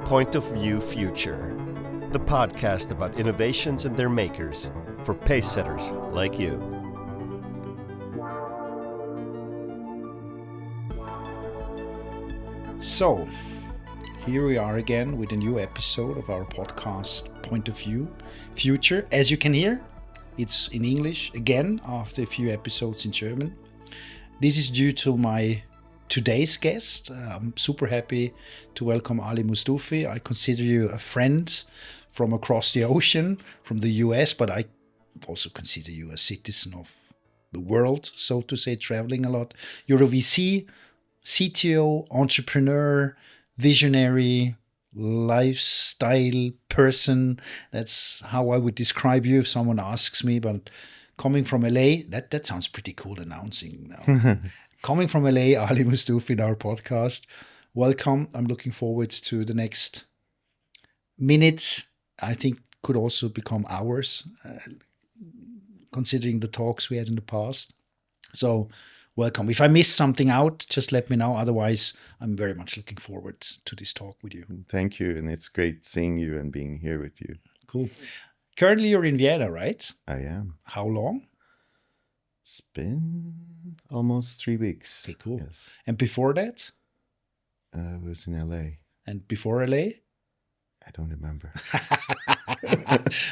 Point of View Future, the podcast about innovations and their makers for pace setters like you. So, here we are again with a new episode of our podcast, Point of View Future. As you can hear, it's in English again after a few episodes in German. This is due to my today's guest. I'm super happy to welcome Ali Mostoufi. I consider you a friend from across the ocean, from the US, but I also consider you a citizen of the world, so to say, traveling a lot. You're a VC, CTO, entrepreneur, visionary, lifestyle person. That's how I would describe you if someone asks me. But coming from LA, that sounds pretty cool announcing now. Coming from LA, Ali Mostoufi in our podcast. Welcome. I'm looking forward to the next minutes. I think could also become hours, considering the talks we had in the past. So welcome. If I missed something out, just let me know. Otherwise, I'm very much looking forward to this talk with you. Thank you. And it's great seeing you and being here with you. Cool. Currently, you're in Vienna, right? I am. How long? It's been almost 3 weeks. Okay, cool. Yes. And before that? I was in LA. And before LA? I don't remember.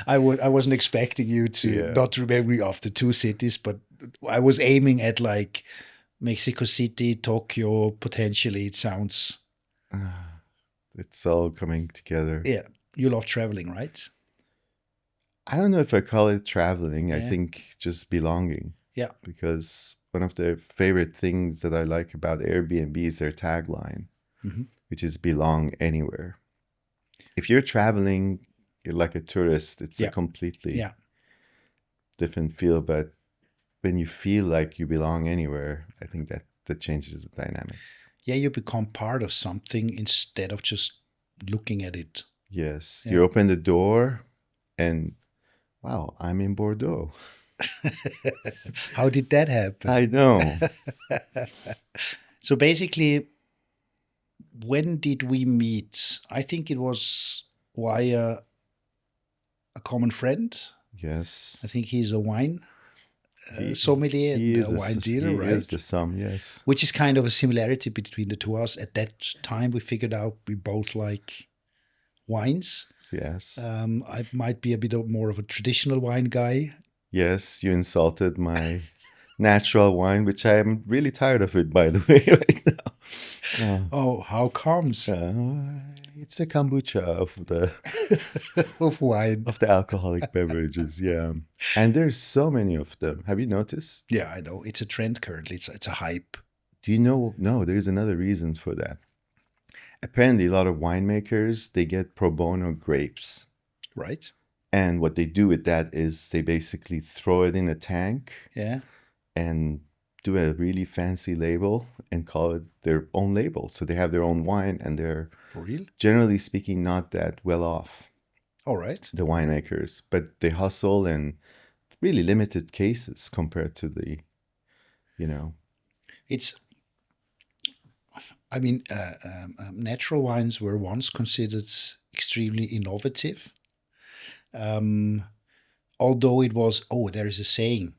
I wasn't expecting you to not remember after two cities, but I was aiming at like Mexico City, Tokyo, potentially. It sounds... It's all coming together. Yeah. You love traveling, right? I don't know if I call it traveling. I think just belonging. Yeah. Because one of the favorite things that I like about Airbnb is their tagline, which is belong anywhere. If you're traveling, you're like a tourist. It's a completely different feel. But when you feel like you belong anywhere, I think that changes the dynamic. Yeah, you become part of something instead of just looking at it. Yes. You open the door and, wow, I'm in Bordeaux. How did that happen? I know. So basically, when did we meet? I think it was via a common friend. Yes. I think he's a wine sommelier and a wine dealer, right? He is the sum, yes. Which is kind of a similarity between the two of us. At that time, we figured out we both like wines. Yes. I might be a bit more of a traditional wine guy. Yes, you insulted my natural wine, which I am really tired of it, by the way, right now. Oh, how comes? It's a kombucha of the of wine, of the alcoholic beverages, yeah. And there's so many of them. Have you noticed? Yeah, I know. It's a trend currently. It's a hype. Do you know? No, there is another reason for that. Apparently, a lot of winemakers, they get pro bono grapes. Right. And what they do with that is they basically throw it in a tank. Yeah. And do a really fancy label and call it their own label. So they have their own wine and they're, for real, generally speaking, not that well off. All right. The winemakers, but they hustle in really limited cases compared to the, It's, I mean, natural wines were once considered extremely innovative. Although it was, there is a saying,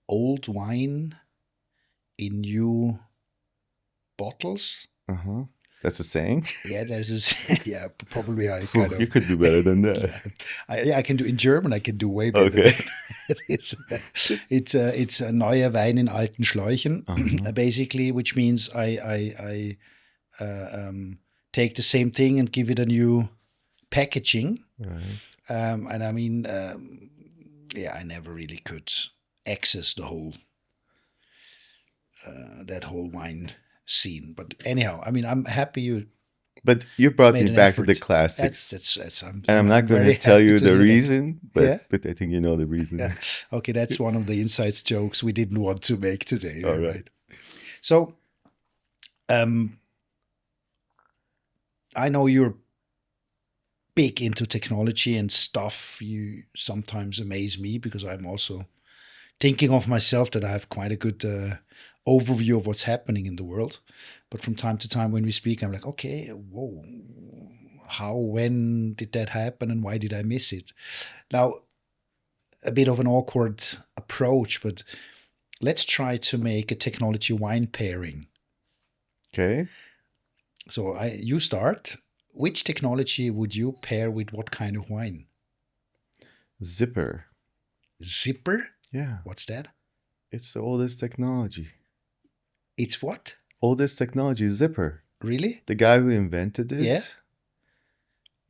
old wine in new bottles. That's a saying? Yeah, there's a probably I kind of... You could do better than that. I can do in German. I can do way better. Okay. It's a neuer Wein in alten Schläuchen, basically, which means I take the same thing and give it a new packaging. Right. And I mean, I never really could access the whole that whole wine scene. But anyhow, I mean, I'm happy you. But you brought me back to the classics. That's I'm not going to tell you the reason, but I think you know the reason. Yeah. Okay, that's one of the insights jokes we didn't want to make today. All right. So, I know you're big into technology and stuff. You sometimes amaze me because I'm also thinking of myself that I have quite a good overview of what's happening in the world. But from time to time when we speak, I'm like, okay, whoa, how, when did that happen and why did I miss it? Now, a bit of an awkward approach, but let's try to make a technology wine pairing. Okay. So you start. Which technology would you pair with what kind of wine? Zipper. Zipper? Yeah. What's that? It's the oldest technology. It's what? Oldest technology, zipper. Really? The guy who invented it, Yeah.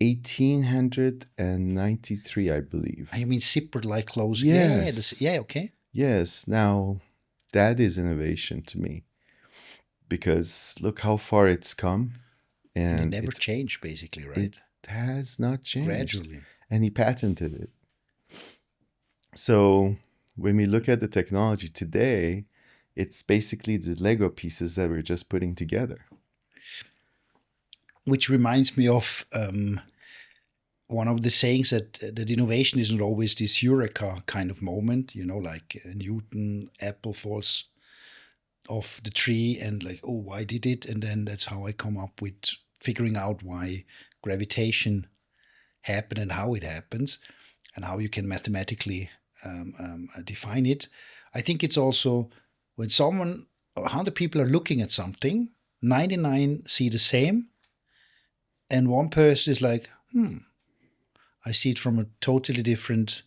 1893, I believe. I mean, zipper like close. Yes. Yeah, okay. Yes. Now, that is innovation to me, because look how far it's come. And it And never changed, basically, right? it has not changed. Gradually. And he patented it. So when we look at the technology today, it's basically the Lego pieces that we're just putting together. Which reminds me of one of the sayings that innovation isn't always this eureka kind of moment, like Newton, apple falls off the tree and like, oh, why did it? And then that's how I come up with figuring out why gravitation happens and how it happens and how you can mathematically define it. I think it's also when 100 people are looking at something, 99 see the same, and one person is like, I see it from a totally different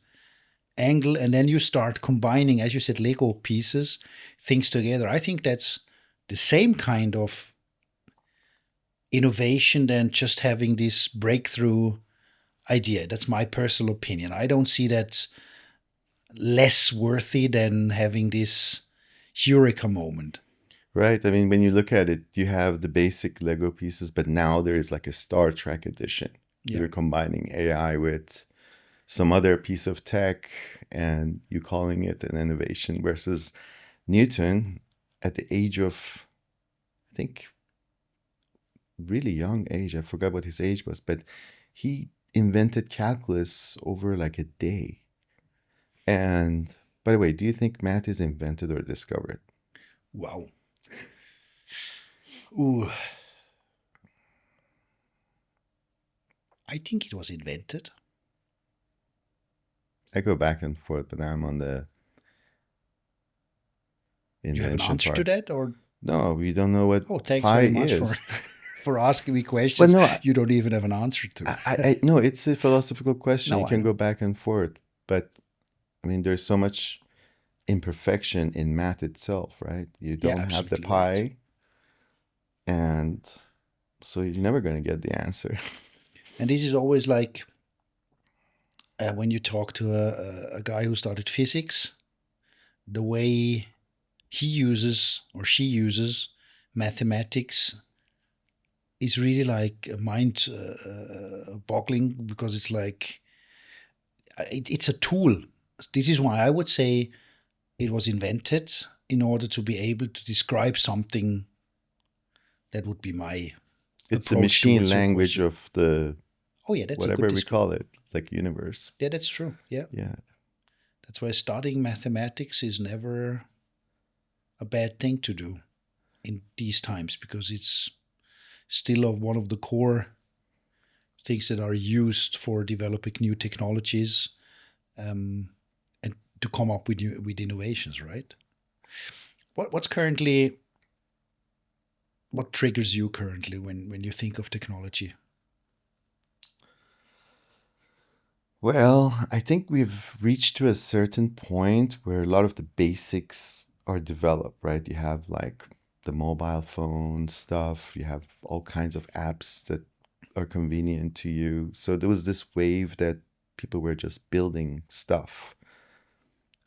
angle. And then you start combining, as you said, Lego pieces, things together. I think that's the same kind of innovation than just having this breakthrough idea. That's my personal opinion. I don't see that less worthy than having this eureka moment. Right. I mean, when you look at it, you have the basic Lego pieces, but now there is like a Star Trek edition. Yeah. You're combining AI with some other piece of tech and you calling it an innovation, versus Newton at the age of, I think, really young age. I forgot what his age was, but he invented calculus over like a day. And by the way, do you think math is invented or discovered? Wow. Ooh. I think it was invented. I go back and forth, but now I'm on the invention Do you have an answer part. to that, or No, we don't know what thanks pi very much is. for asking me questions Well, no, you don't even have an answer to. No, it's a philosophical question. No, You I can know. go back and forth, but I mean, there's so much imperfection in math itself, right? You Yeah, don't have the absolutely pi, right. and so you're never going to get the answer. And this is always like when you talk to a guy who started physics, the way he uses or she uses mathematics is really like mind boggling, because it's like it's a tool. This is why I would say it was invented in order to be able to describe something. That would be my It's a approach machine towards your language question. of the Oh yeah, that's a whatever good we description. call it, like universe. Yeah, that's true. Yeah. Yeah. That's why studying mathematics is never a bad thing to do in these times, because it's still one of the core things that are used for developing new technologies and to come up with with innovations, right? What triggers you currently when you think of technology? Well, I think we've reached to a certain point where a lot of the basics are developed, right? You have like the mobile phone stuff, you have all kinds of apps that are convenient to you. So there was this wave that people were just building stuff.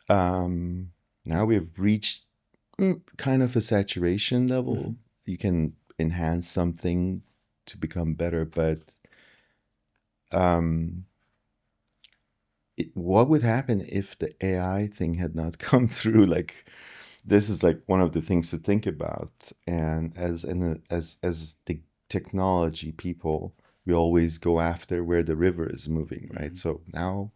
Now we've reached kind of a saturation level. Mm-hmm. You can enhance something to become better, but what would happen if the AI thing had not come through? Like, this is like one of the things to think about. And as the technology people, we always go after where the river is moving, right? So now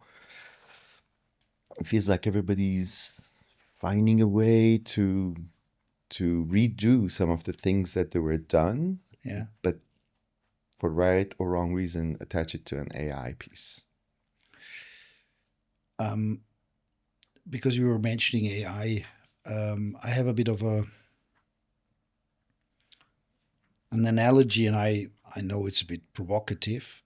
it feels like everybody's finding a way to to redo some of the things that they were done, but for right or wrong reason, attach it to an AI piece. Because you were mentioning AI, I have a bit of an analogy, and I know it's a bit provocative.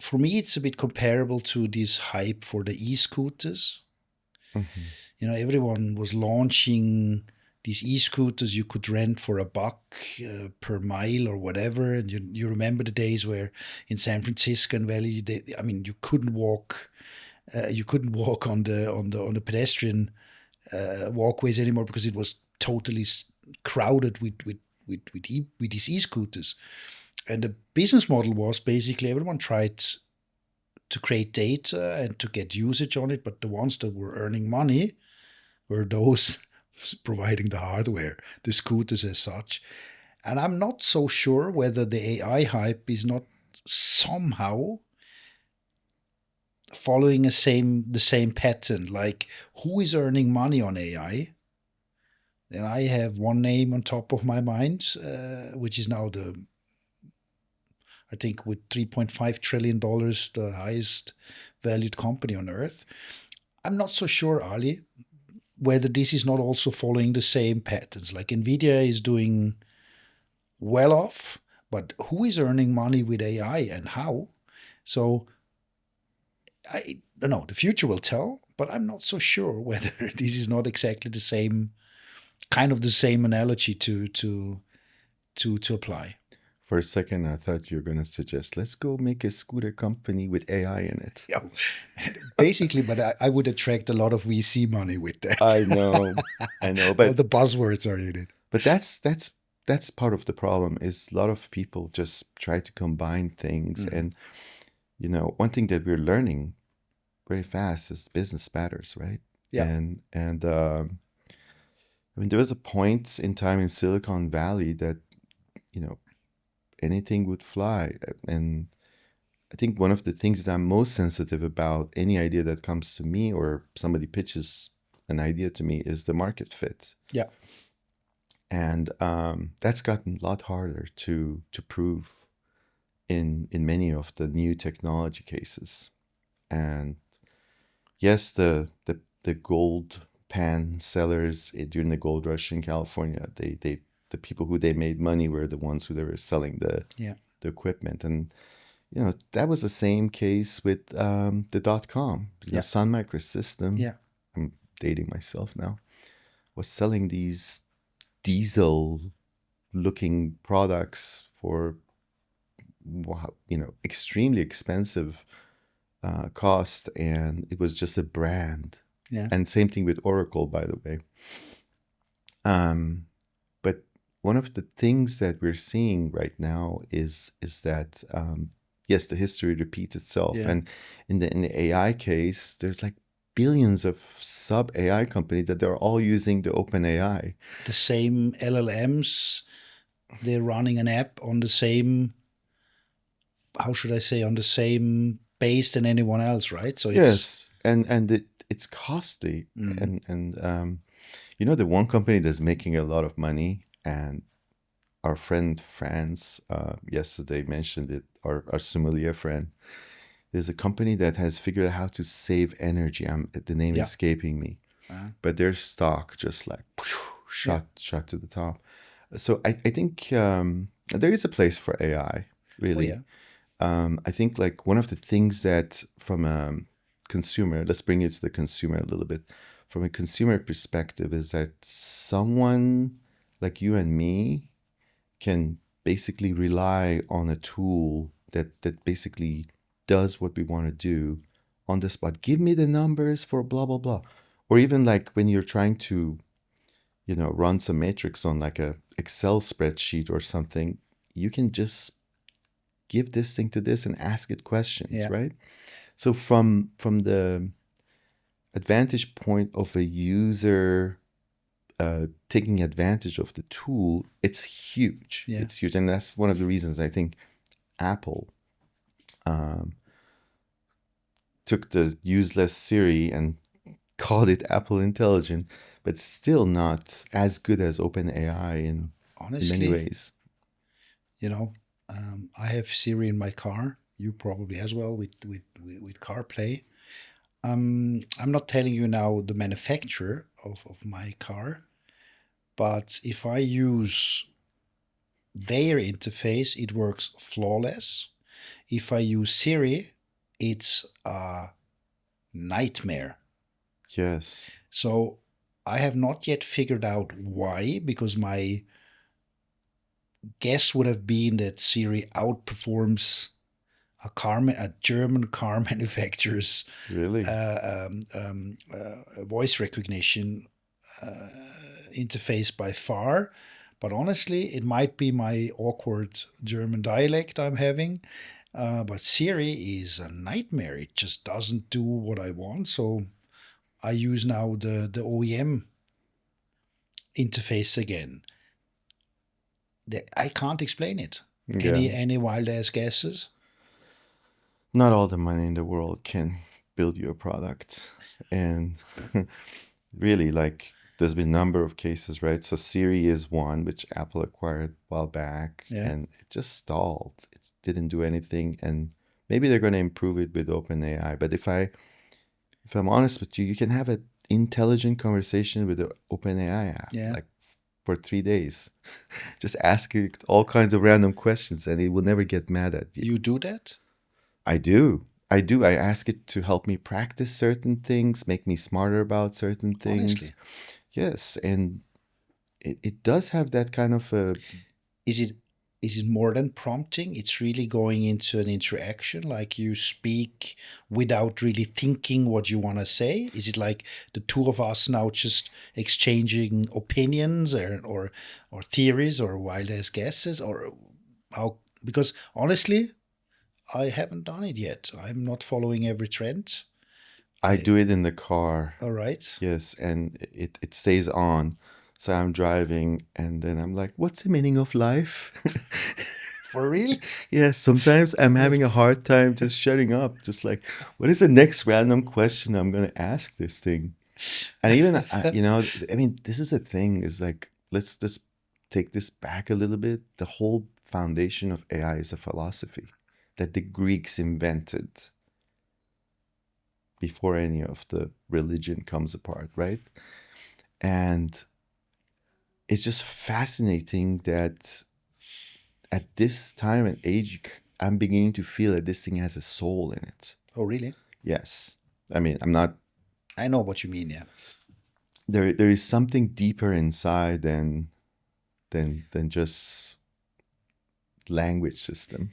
For me, it's a bit comparable to this hype for the e-scooters. Mm-hmm. Everyone was launching these e-scooters you could rent for $1 per mile or whatever. And you remember the days where in San Francisco and Valley, you couldn't walk. You couldn't walk on the pedestrian walkways anymore because it was totally crowded with these e-scooters. And the business model was basically everyone tried to create data and to get usage on it, but the ones that were earning money were those providing the hardware, the scooters as such. And I'm not so sure whether the AI hype is not somehow following the same pattern. Like, who is earning money on AI? And I have one name on top of my mind, which is now I think with $3.5 trillion, the highest valued company on earth. I'm not so sure, Ali, whether this is not also following the same patterns. Like Nvidia is doing well off, but who is earning money with AI and how? So I don't know. The future will tell, but I'm not so sure whether this is not exactly the same analogy to apply. For a second, I thought you were going to suggest, let's go make a scooter company with AI in it. Yeah, basically, but I would attract a lot of VC money with that. I know, but all the buzzwords are in it. But that's part of the problem. Is a lot of people just try to combine things, and one thing that we're learning very fast is business matters, right? Yeah. And there was a point in time in Silicon Valley that anything would fly. And I think one of the things that I'm most sensitive about any idea that comes to me or somebody pitches an idea to me is the market fit. Yeah. And that's gotten a lot harder to prove in many of the new technology cases. And yes, the gold pan sellers during the gold rush in California, the people who they made money were the ones who they were selling the equipment. And that was the same case with the .com. Sun Microsystem. I'm dating myself now. Was selling these diesel looking products for extremely expensive cost, and it was just a brand. And same thing with Oracle, by the way. But one of the things that we're seeing right now is that yes, the history repeats itself. And in the AI case, there's like billions of sub AI companies that they're all using the open AI. The same LLMs, they're running an app on the same, how should I say, on the same base than anyone else, right? So yes, and it's costly. And the one company that's making a lot of money, and our friend Franz yesterday mentioned it, our sommelier friend. There's a company that has figured out how to save energy. The name is escaping me, but their stock just like shot to the top. So I think there is a place for AI, really. I think like one of the things that from a consumer, let's bring it to the consumer a little bit. From a consumer perspective, is that someone like you and me can basically rely on a tool that basically does what we want to do on the spot. Give me the numbers for blah, blah, blah. Or even like when you're trying to, run some matrix on like a Excel spreadsheet or something, you can just give this thing to this and ask it questions, right? So from the advantage point of a user taking advantage of the tool, it's huge. It's huge. And that's one of the reasons I think Apple took the useless Siri and called it Apple Intelligent, but still not as good as OpenAI in many Honestly, ways. you know, I have Siri in my car. You probably as well with CarPlay. I'm not telling you now the manufacturer of my car, but if I use their interface, it works flawless. If I use Siri, it's a nightmare. Yes. So I have not yet figured out why, because my guess would have been that Siri outperforms a German car manufacturer's Really? voice recognition uh, interface by far. But honestly, it might be my awkward German dialect I'm having. But Siri is a nightmare. It just doesn't do what I want. So I use now the OEM interface again. I can't explain it. Yeah. Any wild ass guesses? Not all the money in the world can build you a product. And really, like, there's been a number of cases, right? So Siri is one, which Apple acquired a while back, Yeah, and it just stalled. It didn't do anything, and maybe they're going to improve it with OpenAI. But if I'm honest with you, you can have an intelligent conversation with the OpenAI app, yeah. like for 3 days. Just ask it all kinds of random questions, and it will never get mad at you. You do that? I do. I do. I ask it to help me practice certain things, make me smarter about certain Honestly, things. Yes, and it does have that kind of a. is it is it more than prompting? It's really going into an interaction, like you speak without really thinking what you want to say. Is it like the two of us now just exchanging opinions or theories or wild ass guesses or how? Because honestly, I haven't done it yet. I'm not following every trend. I I do it in the car. All right. Yes, and it stays on. So I'm driving, and then I'm like, "What's the meaning of life?" For real? Yes, sometimes I'm having a hard time just shutting up. Just like, what is the next random question I'm gonna ask this thing? And even I mean, this is a thing. Is like, let's just take this back a little bit. The whole foundation of AI is a philosophy that the Greeks invented before any of the religion comes apart, right? And it's just fascinating that at this time and age, I'm beginning to feel that this thing has a soul in it. Oh, really? Yes. I mean, I'm not I know what you mean. Yeah. there is something deeper inside than just language system,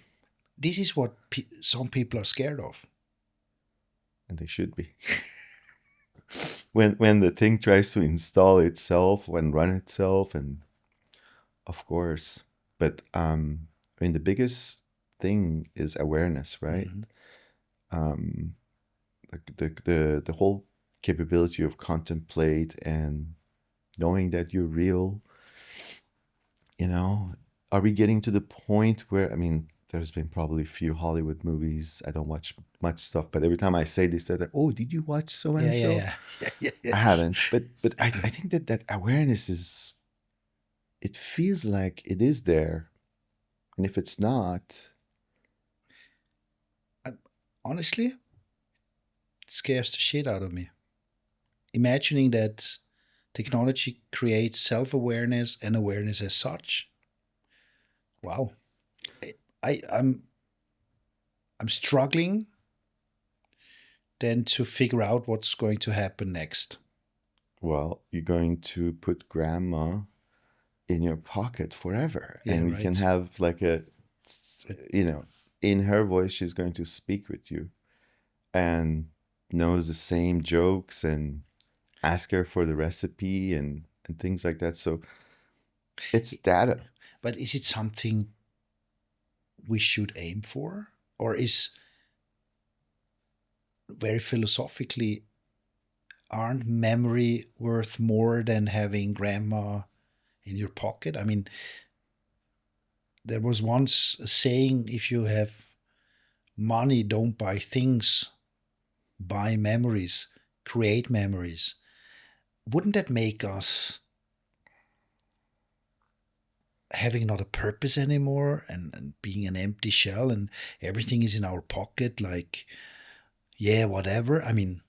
This is what some people are scared of. and they should be. When the thing tries to install itself and run itself, and of course, but I mean, the biggest thing is awareness, right? Mhm. Um, the whole capability of contemplate and knowing that you're real. You know, are we getting to the point where, I mean, there's been probably a few Hollywood movies. I don't watch much stuff, but every time I say this, they're like, "Oh, did you watch so and Yeah, yeah, so?" yeah, yeah, yeah, I yes. haven't, but I think that awareness is, it feels like it is there, and if it's not, I, honestly, it scares the shit out of me. Imagining that technology creates self-awareness and awareness as such. Wow. I, I'm struggling then to figure out what's going to happen next. well, you're going to put grandma in your pocket forever, Yeah, and you can right. have like a, But you know, in her voice, she's going to speak with you and knows the same jokes and ask her for the recipe and things like that. So it's data. but is it something we should aim for, or is very philosophically aren't memory worth more than having grandma in your pocket? I mean, there was once a saying, if you have money, don't buy things, buy memories. create memories, wouldn't that make us having not a purpose anymore, and being an empty shell, and everything is in our pocket, like, yeah, whatever? I mean,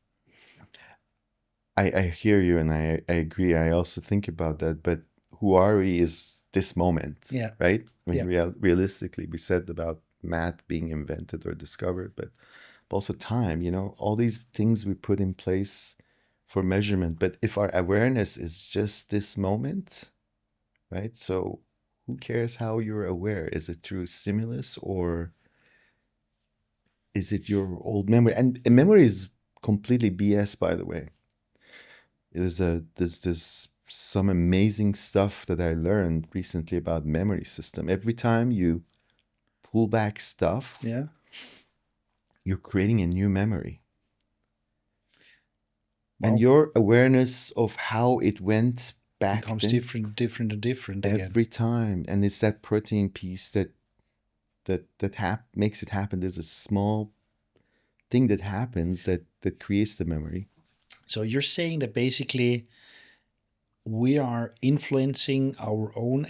I hear you and I agree. I also think about that. But who are we is this moment, yeah, right? I mean, yeah, realistically, we said about math being invented or discovered, but also time, all these things we put in place for measurement. But if our awareness is just this moment, right? So who cares how you're aware? Is it through stimulus or is it your old memory? And memory is completely BS, by the way. There's this some amazing stuff that I learned recently about memory system. Every time you pull back stuff, yeah. you're creating a new memory. And Well, your awareness of how it went back becomes then different again. every time. And it's that protein piece that makes it happen. There's a small thing that happens that creates the memory. So you're saying that basically we are influencing our own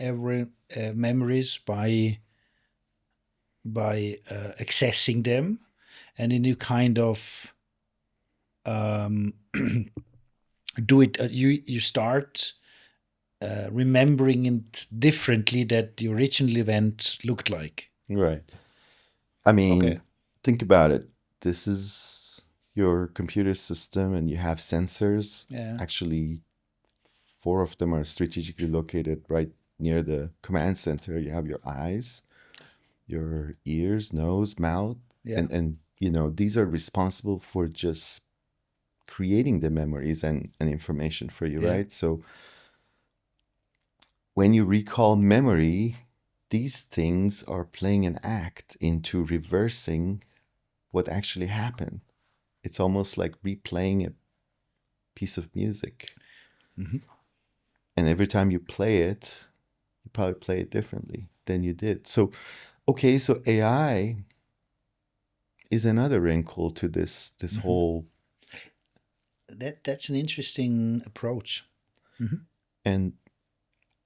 memories by accessing them, and then you kind of um, do it. You start remembering it differently that the original event looked like. Right. I Okay. mean, think about it. This is your computer system, and you have sensors. Yeah. Actually, 4 of them are strategically located right near the command center. You have your eyes, your ears, nose, mouth, Yeah. and these are responsible for just creating the memories and information for you, Yeah. right? So when you recall memory, these things are playing an act into reversing what actually happened. It's almost like replaying a piece of music. Mm-hmm. And every time you play it, you probably play it differently than you did. So, okay, so AI is another wrinkle to this Mm-hmm. whole, That's an interesting approach. Mm-hmm. and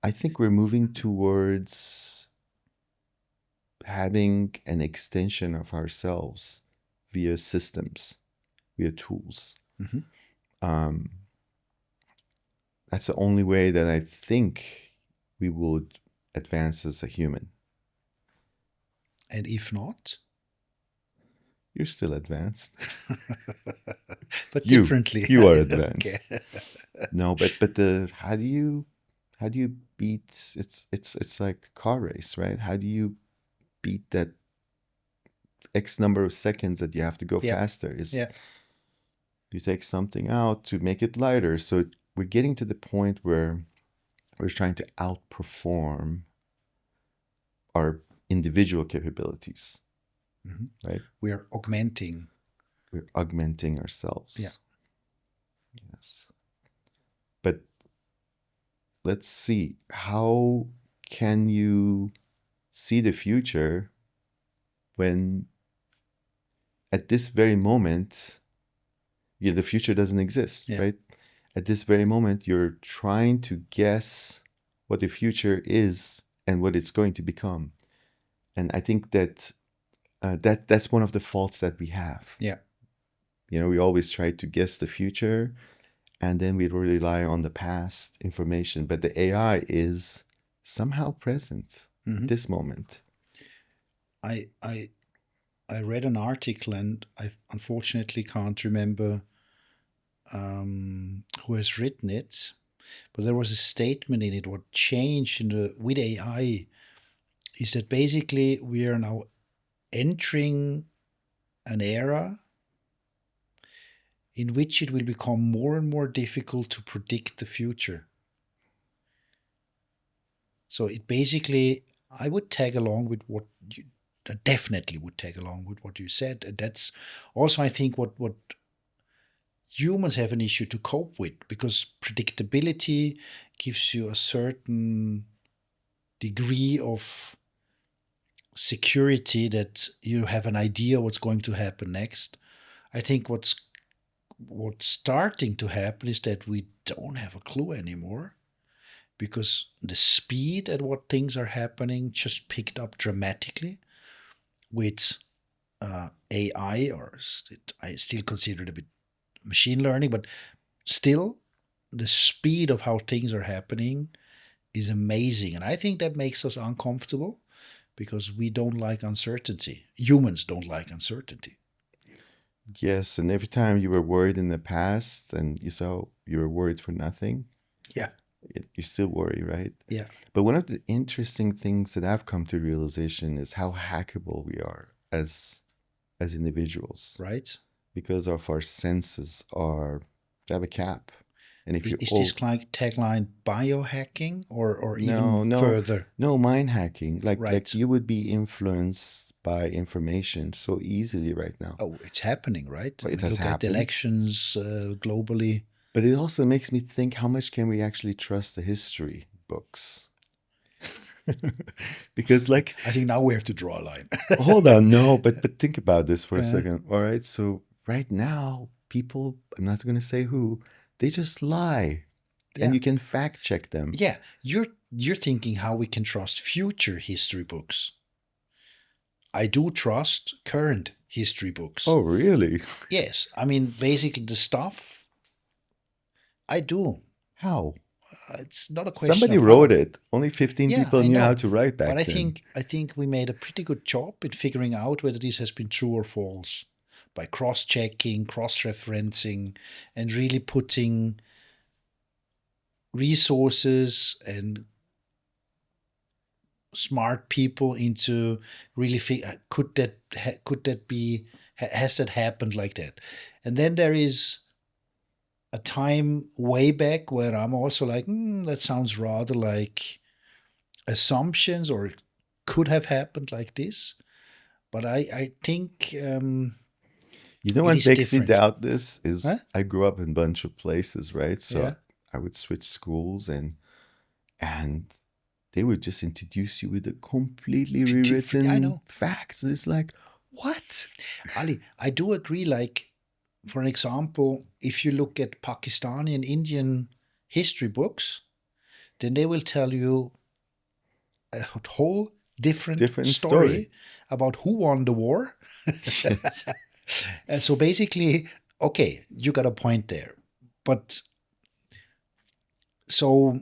I think we're moving towards having an extension of ourselves via systems, via tools. Mm-hmm. Um, that's the only way that I think we would advance as a human. And if not, You're still advanced. but you differently. you are Okay. advanced. No, but the how do you beat it's like a car race, right? How do you beat that X number of seconds that you have to go Yeah. faster? Is Yeah. you take something out to make it lighter. So we're getting to the point where we're trying to outperform our individual capabilities, Mm-hmm. right? We are augmenting. We're augmenting ourselves. Yeah. Yes. But let's see, how can you see the future when at this very moment, the future doesn't exist, Yeah. right? At this very moment, you're trying to guess what the future is and what it's going to become. And I think that's one of the faults that we have. Yeah. We always try to guess the future, and then we rely on the past information. But the AI is somehow present at Mm-hmm. this moment. I I I read an article, and I unfortunately can't remember who has written it, but there was a statement in it. What changed with AI is that basically we are now entering an era in which it will become more and more difficult to predict the future. So it basically, I would tag along with what you definitely would tag along with what you said. And that's also, I think, what humans have an issue to cope with, because predictability gives you a certain degree of security that you have an idea what's going to happen next. I think what's starting to happen is that we don't have a clue anymore, because the speed at what things are happening just picked up dramatically with AI, or I still consider it a bit machine learning, but still the speed of how things are happening is amazing. And I think that makes us uncomfortable because we don't like uncertainty. Humans don't like uncertainty. Yes, and every time you were worried in the past and you saw you were worried for nothing, Yeah. you still worry, right? Yeah. But one of the interesting things that I've come to realization is how hackable we are as individuals, Right. because of our senses are they have a cap. And if you Is all this like tagline biohacking or even no, no, further? no mind hacking, like Right. you would be influenced by information so easily right now. Oh, it's happening, right? I It mean, has look at the happened. elections globally. But it also makes me think, how much can we actually trust the history books? Because like, I think now we have to draw a line. hold on, no, but think about this for a Uh, second. All right, so right now, people, I'm not going to say who, they just lie, and yeah. you can fact check them. Yeah. You're thinking how we can trust future history books. I do trust current history books. Oh, really? Yes. I mean, basically the stuff I do. How? It's not a question Somebody of wrote how. it. Only 15 Yeah, people I knew how know. to write But back then. I think we made a pretty good job in figuring out whether this has been true or false by cross-checking, cross-referencing, and really putting resources and smart people into really could that be has that happened like that. And then there is a time way back where I'm also like, that sounds rather like assumptions, or it could have happened like this. But I think You know it what is makes me different. doubt this is Huh? I grew up in a bunch of places, right? So Yeah. I would switch schools and they would just introduce you with a completely Different. I rewritten know. facts. It's like, what? Ali, I do agree. Like, for an example, if you look at Pakistani and Indian history books, then they will tell you a whole different Different story. story about who won the war. Yes. And so basically, okay, you got a point there. But so,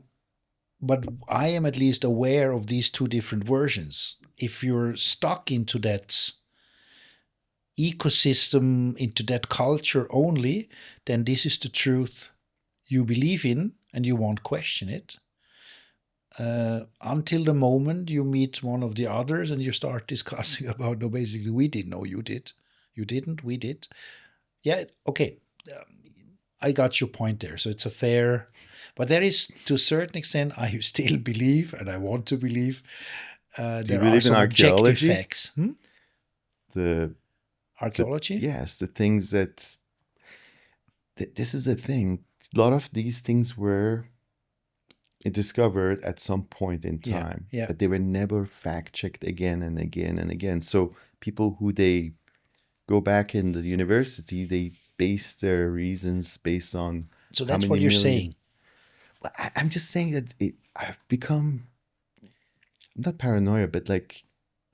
but I am at least aware of these two different versions. If you're stuck into that ecosystem, into that culture only, then this is the truth you believe in and you won't question it. Until the moment you meet one of the others and you start discussing about, no, basically, we didn't know, you did. You didn't, we did. Yeah, okay. I got your point there. So it's a fair, but there is, to a certain extent, I still believe, and I want to believe, Do you there are believe in some objective archaeology? facts. The the Archaeology? yes, the things that this is a thing. A lot of these things were discovered at some point in Yeah, time, yeah. but they were never fact checked again and again and again. So people who they go back in the university, they base their reasons based on So how that's many what you're million. saying. Well, I'm just saying that I've become not paranoia, but like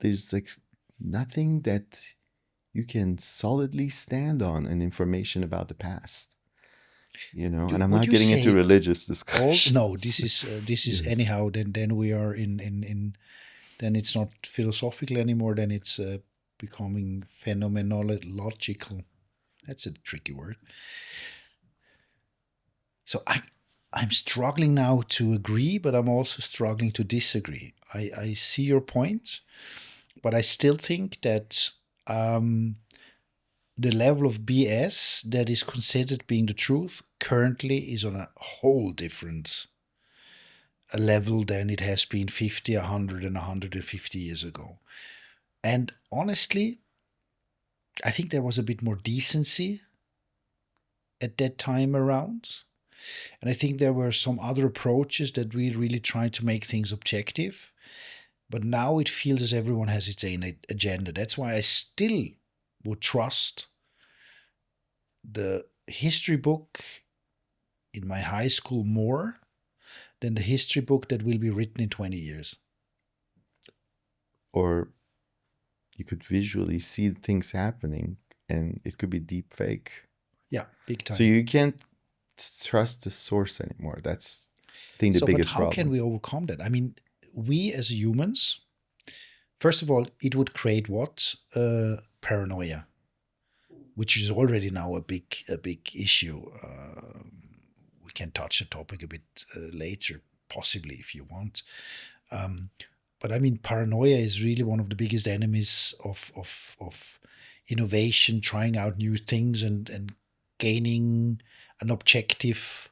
there's like nothing that you can solidly stand on and information about the past, and I'm Would not you getting into say religious all? No, discussions. this is Yes. anyhow. Then we are in. Then it's not philosophical anymore. Then it's becoming phenomenological. That's a tricky word. So I'm struggling now to agree, but I'm also struggling to disagree. I see your point, but I still think that the level of BS that is considered being the truth currently is on a whole different level than it has been 50, 100, and 150 years ago. And honestly, I think there was a bit more decency at that time around. And I think there were some other approaches that we really tried to make things objective. But now it feels as everyone has its own agenda. That's why I still would trust the history book in my high school more than the history book that will be written in 20 years. Or you could visually see things happening, and it could be deep fake. Yeah, big time. So you can't trust the source anymore. That's, I think, the biggest problem. But how can we overcome that? I mean, we as humans, first of all, it would create what? Paranoia, which is already now a big issue. We can touch the topic a bit later, possibly, if you want. But I mean, paranoia is really one of the biggest enemies of innovation, trying out new things and gaining an objective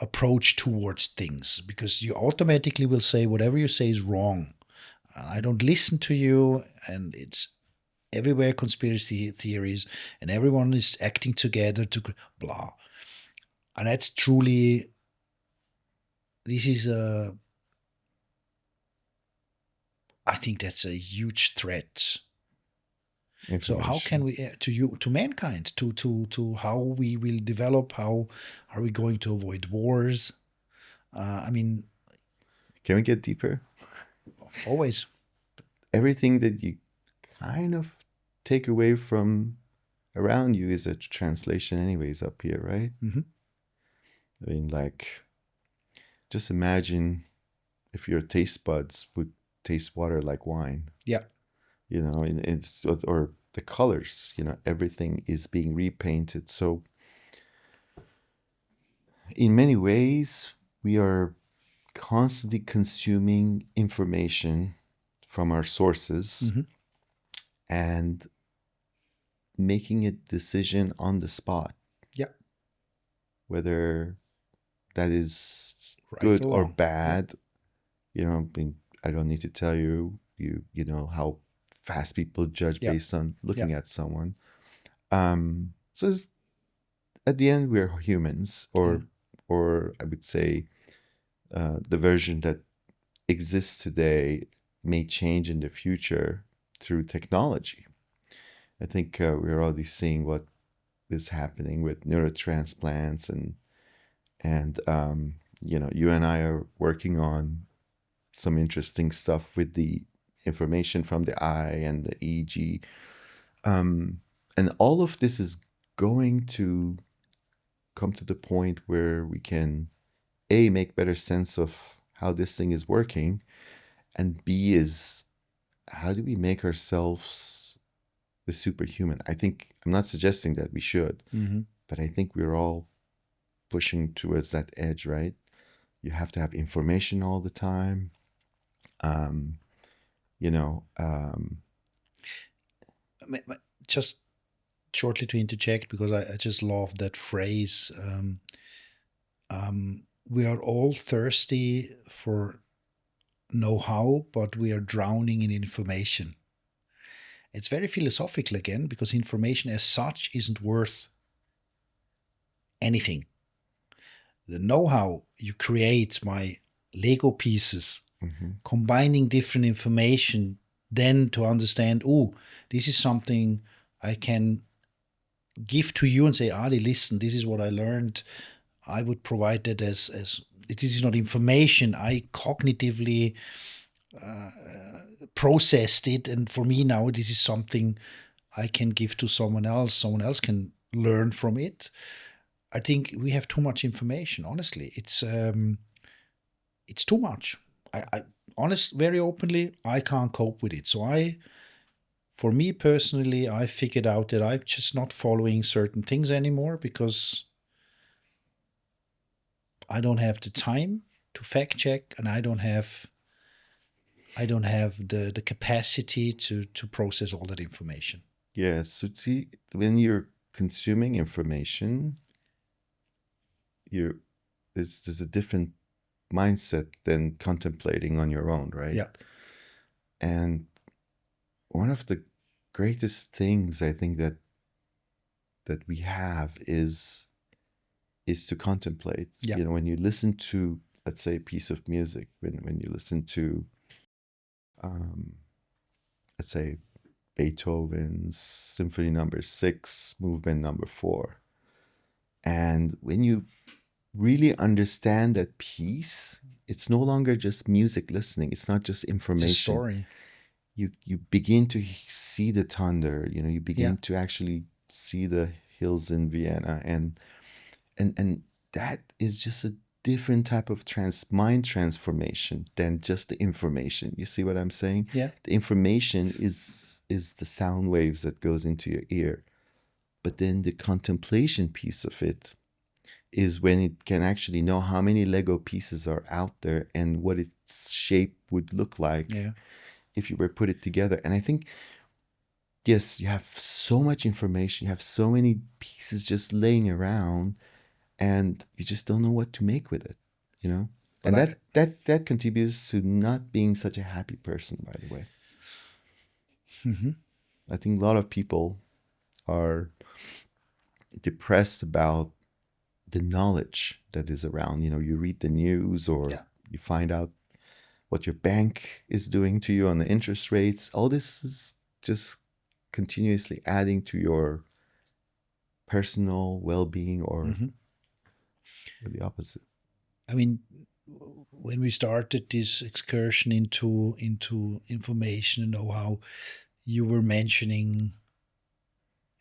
approach towards things, because you automatically will say whatever you say is wrong. I don't listen to you, and it's everywhere conspiracy theories, and everyone is acting together to blah. And that's truly, this is a, I think that's a huge threat. So how can we to mankind, to how we will develop, how are we going to avoid wars? I mean, can we get deeper? Always. Everything that you kind of take away from around you is a translation anyways up here, right? Mm-hmm. I mean, like, just imagine if your taste buds would taste water like wine. Yeah. You know, it's, or the colors, you know, everything is being repainted. So in many ways, we are constantly consuming information from our sources, Mm-hmm. and making a decision on the spot. Yeah. Whether that is Right good or or wrong. bad. You know, I mean, I don't need to tell you, you know how fast people judge Yeah. based on looking at someone. So at the end, we're humans, or I would say, the version that exists today may change in the future through technology. I think we're already seeing what is happening with neurotransplants, and you know, you and I are working on some interesting stuff with the information from the eye and the EEG. And all of this is going to come to the point where we can, A, make better sense of how this thing is working, and B, is how do we make ourselves the superhuman? I think, I'm not suggesting that we should, Mm-hmm. but I think we're all pushing towards that edge, right? You have to have information all the time. You know, Just shortly to interject, because I just love that phrase. We are all thirsty for know-how, but we are drowning in information. It's very philosophical again, because information as such isn't worth anything. The know-how you create by Lego pieces, combining different information, then to understand, oh, this is something I can give to you and say, Ali, listen, this is what I learned. I would provide that as it is not information. I cognitively processed it, and for me now, this is something I can give to someone else. Someone else can learn from it. I think we have too much information. Honestly, it's too much. I very openly, I can't cope with it. So for me personally, I figured out that I'm just not following certain things anymore, because I don't have the time to fact check, and I don't have the capacity to process all that information. yes. So see, when you're consuming information, there's a different mindset than contemplating on your own, right? Yeah. And one of the greatest things I think that we have is to contemplate. Yeah. You know, when you listen to, let's say, a piece of music, when you listen to, let's say, Beethoven's Symphony Number 6, Movement Number 4, And when you really understand that piece, it's no longer just music listening. It's not just It's a information. story. You begin to see the thunder. You Yeah. begin to actually see the hills in Vienna, and that is just a different type of mind transformation than just the information. You see what I'm saying? Yeah. The information is the sound waves that goes into your ear, but then the contemplation piece of it is when it can actually know how many Lego pieces are out there and what its shape would look like Yeah. if you were put it together. And I think, yes, you have so much information, you have so many pieces just laying around, and you just don't know what to make with it, you know? But And that contributes to not being such a happy person, by the way. I think a lot of people are depressed about the knowledge that is around. You read the news, or Yeah. you find out what your bank is doing to you on the interest rates. All this is just continuously adding to your personal well-being, or the opposite. I mean, when we started this excursion into information and know-how, you were mentioning,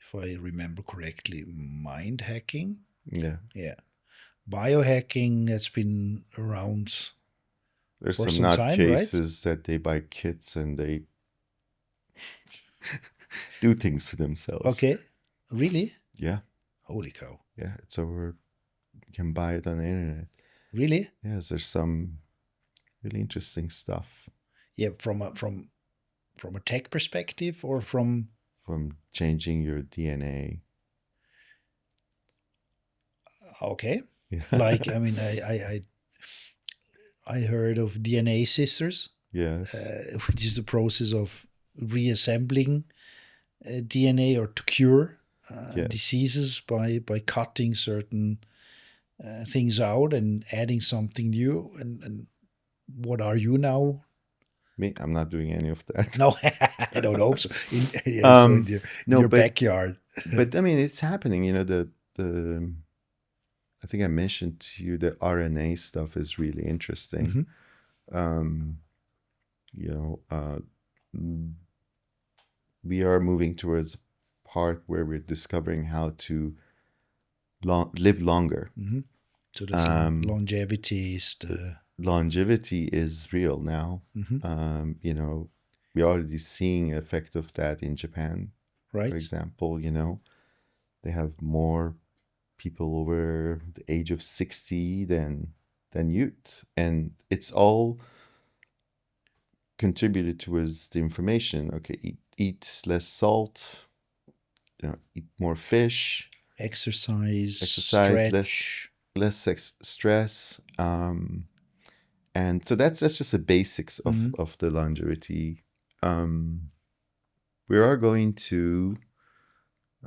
if I remember correctly, mind hacking. Yeah. Yeah. Biohacking that's been around There's for some some time, right? nutcases that they buy kits and they do things to themselves. Okay. Really? Yeah. Holy cow. Yeah. It's over. You can buy it on the internet. Really? Yes, there's some really interesting stuff. Yeah, from a tech perspective, or from changing your DNA. okay. Yeah. Like, I mean, I heard of DNA sisters, Yes. which is the process of reassembling DNA, or to cure Yes. diseases by cutting certain things out and adding something new. And what are you now? Me, I'm not doing any of that. No, I don't hope so. So in No, your but backyard. but I mean, it's happening. The I think I mentioned to you the RNA stuff is really interesting. Um, you know, we are moving towards a part where we're discovering how to live longer. So that's longevity is the longevity is real now. We're already seeing effect of that in Japan, right. for example. They have more people over the age of 60 than youth, and it's all contributed towards the information. Okay, eat less salt, eat more fish, exercise, stretch, less stress, and so that's just the basics of the longevity. We are going to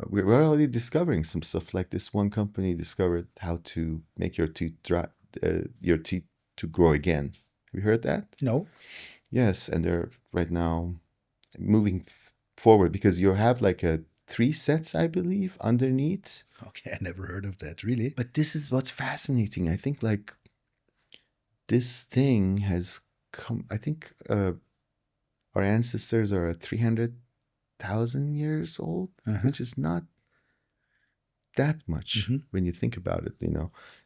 we're already discovering some stuff. Like this one company discovered how to make your teeth to grow again. Have you heard that? No. Yes, and they're right now moving forward, because you have like 3 sets, I believe, underneath. Okay, I never heard of that, really. But this is what's fascinating. I think like this thing has come. I think our ancestors are 300,000 years old, which is not that much when you think about it.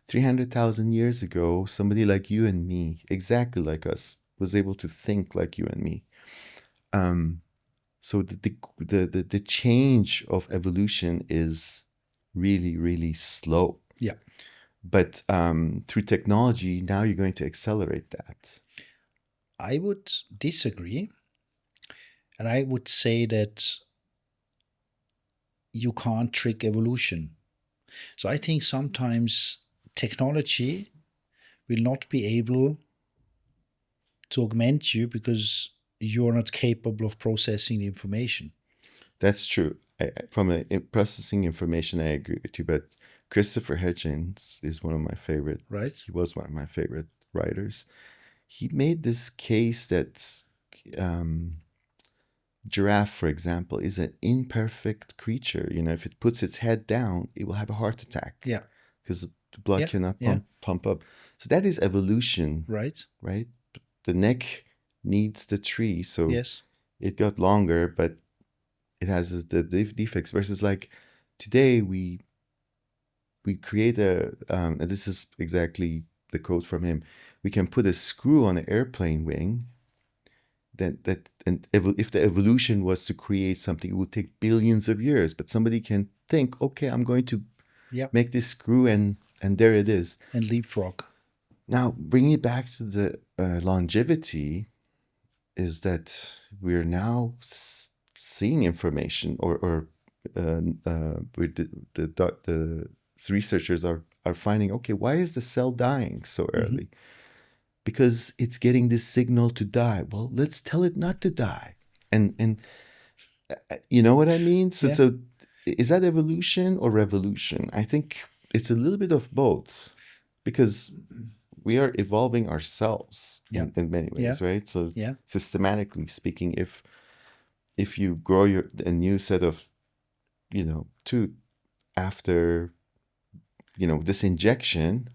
300,000 years ago, somebody like you and me, exactly like us, was able to think like you and me. So the change of evolution is really, really slow. Yeah. But through technology, now you're going to accelerate that. I would disagree. And I would say that you can't trick evolution. So I think sometimes technology will not be able to augment you because you're not capable of processing the information. That's true. From processing information, I agree with you. But Christopher Hitchens is one of my favorite. Right. He was one of my favorite writers. He made this case that giraffe, for example, is an imperfect creature. If it puts its head down, it will have a heart attack. Yeah. because the blood Yeah, cannot yeah. pump up. So that is evolution, Right. right? The neck needs the tree, so Yes. it got longer, but it has the defects. Versus like today, we create and this is exactly the quote from him. We can put a screw on an airplane wing. And if the evolution was to create something, it would take billions of years. But somebody can think, okay, I'm going to Yeah. make this screw, and there it is. And leapfrog. Now, bringing it back to the longevity, is that we're now seeing information, or the researchers are finding, okay, why is the cell dying so early? Because it's getting this signal to die. Well, let's tell it not to die. And you know what I mean? So Yeah. so is that evolution or revolution? I think it's a little bit of both, because we are evolving ourselves Yeah. in many ways, Yeah. right? So Yeah. systematically speaking, if you grow a new set of tooth after this injection,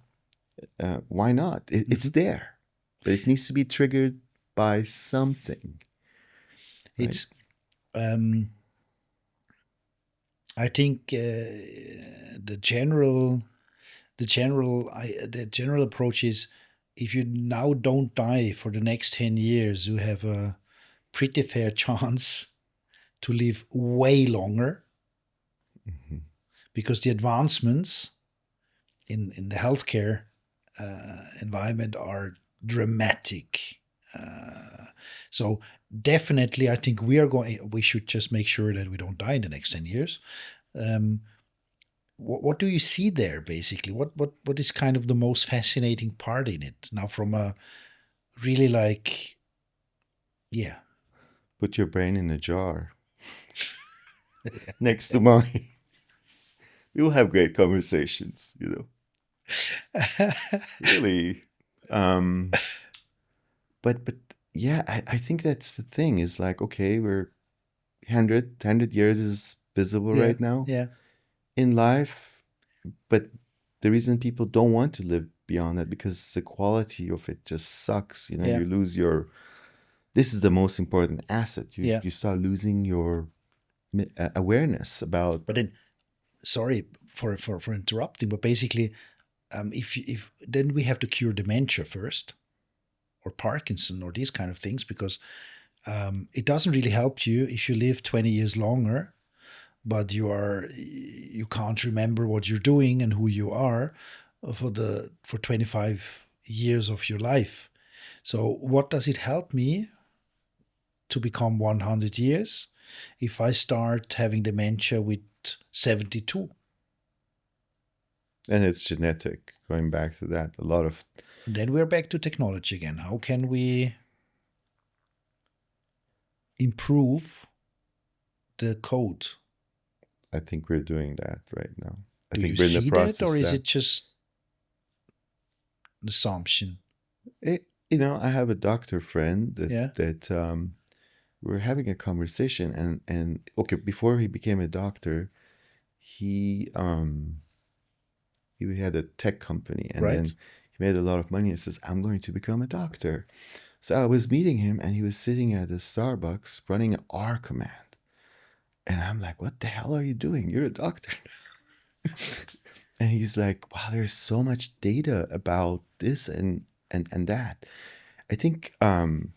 why not? It's there, but it needs to be triggered by something, right? It's I think the general approach is, if you now don't die for the next 10 years, you have a pretty fair chance to live way longer, because the advancements in the healthcare environment are dramatic. So definitely, I think we should just make sure that we don't die in the next 10 years. What do you see there, basically? What is kind of the most fascinating part in it now, from a really, like, yeah. Put your brain in a jar next to mine. We will have great conversations, really. But yeah, I think that's the thing, is like, okay, we're 100 years is visible Yeah, right now yeah, in life, but the reason people don't want to live beyond that, because the quality of it just sucks. yeah, You lose this is the most important asset. yeah. You start losing your awareness about. But then, sorry for interrupting, but basically, if then we have to cure dementia first, or Parkinson, or these kind of things, because it doesn't really help you if you live 20 years longer, but you can't remember what you're doing and who you are for 25 years of your life. So what does it help me to become 100 years if I start having dementia with 72? And it's genetic, going back to that. A lot of. And then we're back to technology again. How can we improve the code? I think we're doing that right now. I Do think you we're in the see process. that, or is it just an assumption? I have a doctor friend Yeah. that we're having a conversation, and okay, before he became a doctor, he had a tech company, and Right. then he made a lot of money and says, I'm going to become a doctor. So I was meeting him, and he was sitting at a Starbucks running an R command. And I'm like, what the hell are you doing? You're a doctor. And he's like, wow, there's so much data about this and that. I think going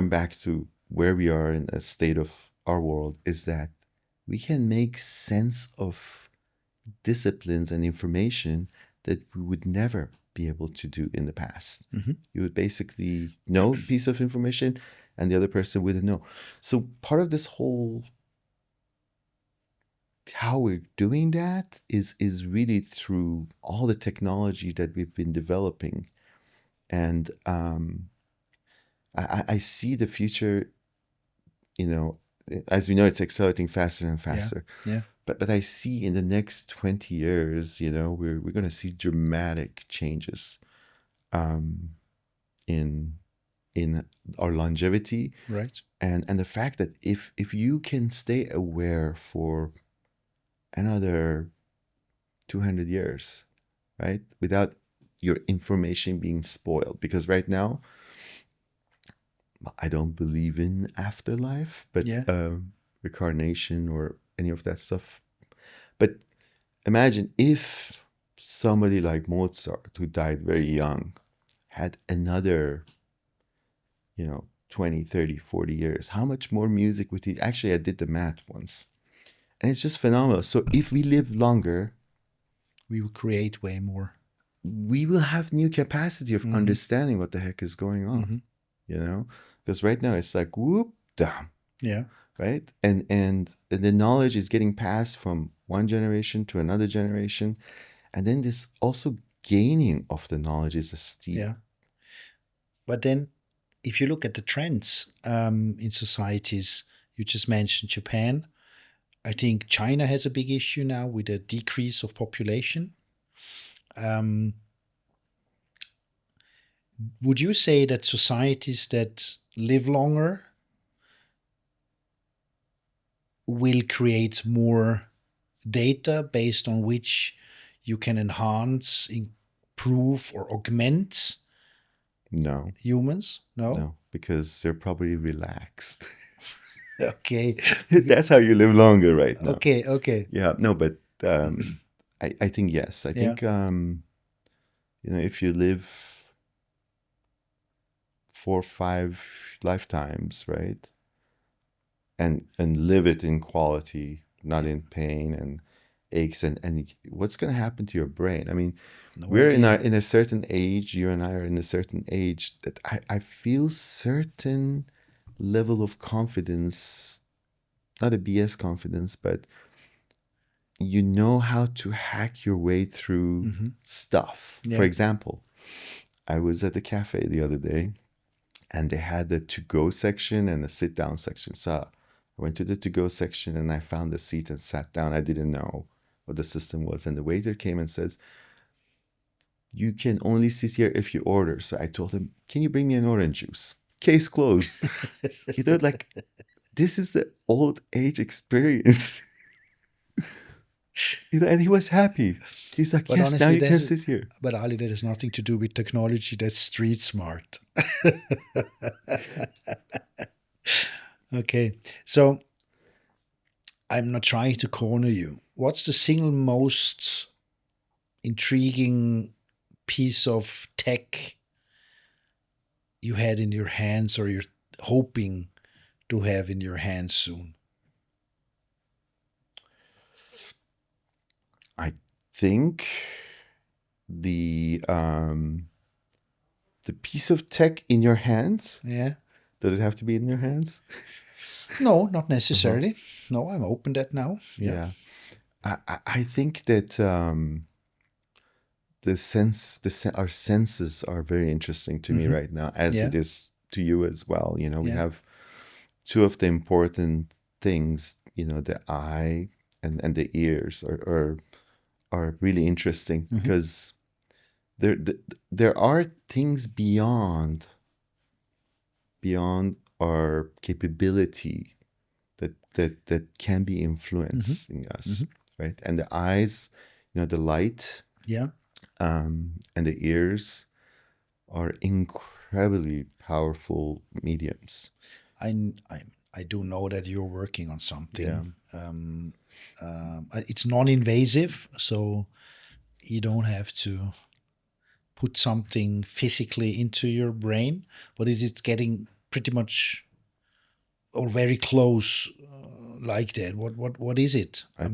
back to where we are in a state of our world, is that we can make sense of disciplines and information that we would never be able to do in the past. You would basically know a piece of information, and the other person wouldn't know. So part of this whole, how we're doing that is really through all the technology that we've been developing. And I see the future, as we know, it's accelerating faster and faster. Yeah. But I see in the next 20 years, we're going to see dramatic changes in our longevity. Right. And the fact that if you can stay aware for another 200 years, right? Without your information being spoiled. Because right now, I don't believe in afterlife, but Yeah. reincarnation or any of that stuff. But imagine if somebody like Mozart, who died very young, had another, 20, 30, 40 years. How much more music would he? Actually, I did the math once, and it's just phenomenal. So if we live longer, We will create way more. we will have new capacity of understanding what the heck is going on, because right now it's like whoop, damn. Yeah. Right. And the knowledge is getting passed from one generation to another generation. And then this also gaining of the knowledge is a steep. Yeah. But then if you look at the trends in societies, you just mentioned Japan. I think China has a big issue now with a decrease of population. Would you say that societies that live longer will create more data based on which you can enhance, improve, or augment No, humans? no, because they're probably relaxed. Okay. That's how you live longer right now. Okay. Yeah, no, but I think yes. I think if you live 4 or 5 lifetimes, right, and live it in quality, not in pain and aches, and what's going to happen to your brain? I mean, we're in a certain age. You and I are in a certain age that I feel certain level of confidence, not a BS confidence, but you know how to hack your way through stuff. Yeah. For example, I was at the cafe the other day, and they had the to-go section and the sit-down section. So I went to the to-go section and I found a seat and sat down. I didn't know what the system was. And the waiter came and says, "You can only sit here if you order." So I told him, "Can you bring me an orange juice?" Case closed. Like, this is the old age experience. And he was happy. He's like, But "Yes, now honestly, you can sit here." But Ali, that has nothing to do with technology. That's street smart. Okay. So I'm not trying to corner you. What's the single most intriguing piece of tech you had in your hands or you're hoping to have in your hands soon? I think the piece of tech in your hands. Yeah. Does it have to be in your hands? No, not necessarily. No, I'm open that now. Yeah. I think that our senses are very interesting to me right now, as it is to you as well. We have two of the important things. The eye and the ears are really interesting because there are things beyond our capability that can be influencing us, right? And the eyes, the light, and the ears are incredibly powerful mediums. I do know that you're working on something. It's non-invasive, so you don't have to put something physically into your brain, but is it getting pretty much or very close like that? What is it? I